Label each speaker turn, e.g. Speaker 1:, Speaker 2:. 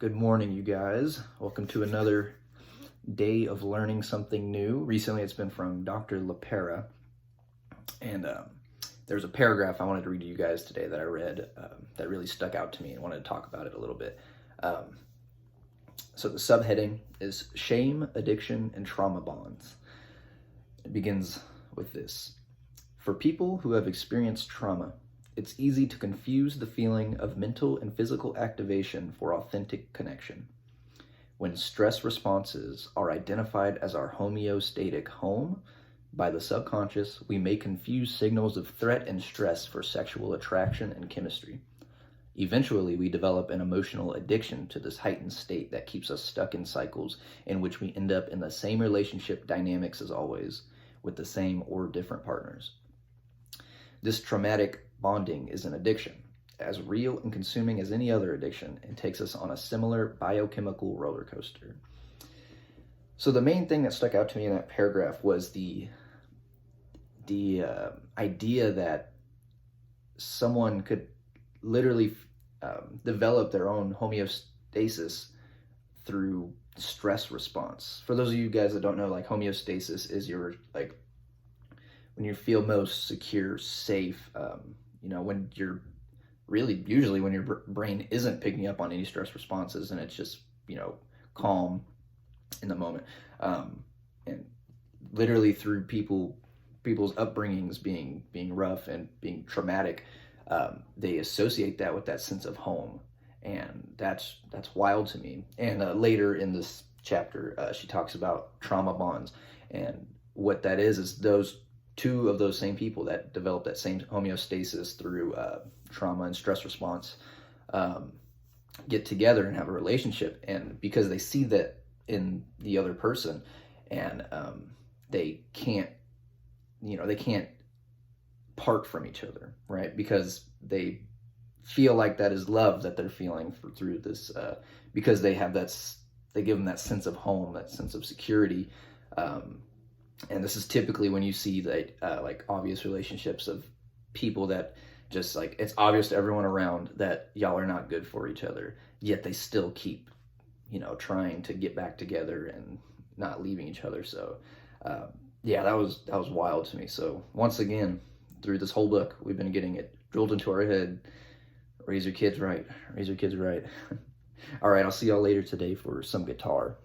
Speaker 1: Good morning, you guys. Welcome to another day of learning something new. Recently, it's been from Dr. LaPera, and there's a paragraph I wanted to read to you guys today that I read that really stuck out to me and wanted to talk about it a little bit. So the subheading is Shame, Addiction, and Trauma Bonds. It begins with this. For people who have experienced trauma, it's easy to confuse the feeling of mental and physical activation for authentic connection. When stress responses are identified as our homeostatic home by the subconscious, we may confuse signals of threat and stress for sexual attraction and chemistry. Eventually, we develop an emotional addiction to this heightened state that keeps us stuck in cycles in which we end up in the same relationship dynamics as always, with the same or different partners. This traumatic bonding is an addiction, as real and consuming as any other addiction, and takes us on a similar biochemical roller coaster. So the main thing that stuck out to me in that paragraph was the idea that someone could literally develop their own homeostasis through stress response. For those of you guys that don't know, like, homeostasis is your, like, when you feel most secure, safe, when you're really, usually when your brain isn't picking up on any stress responses and it's just, calm in the moment. And literally through people's upbringings being rough and being traumatic, they associate that with that sense of home. And that's wild to me. And later in this chapter, she talks about trauma bonds. And what that is those two of those same people that develop that same homeostasis through trauma and stress response get together and have a relationship, and because they see that in the other person, and they can't part from each other, right? Because they feel like that is love that they're feeling through this, because they give them that sense of home, that sense of security. And this is typically when you see that like obvious relationships of people that just, like, it's obvious to everyone around that y'all are not good for each other, yet they still keep, trying to get back together and not leaving each other. So yeah, that was wild to me. So once again, through this whole book, we've been getting it drilled into our head. Raise your kids right. Raise your kids right. All right, I'll see y'all later today for some guitar.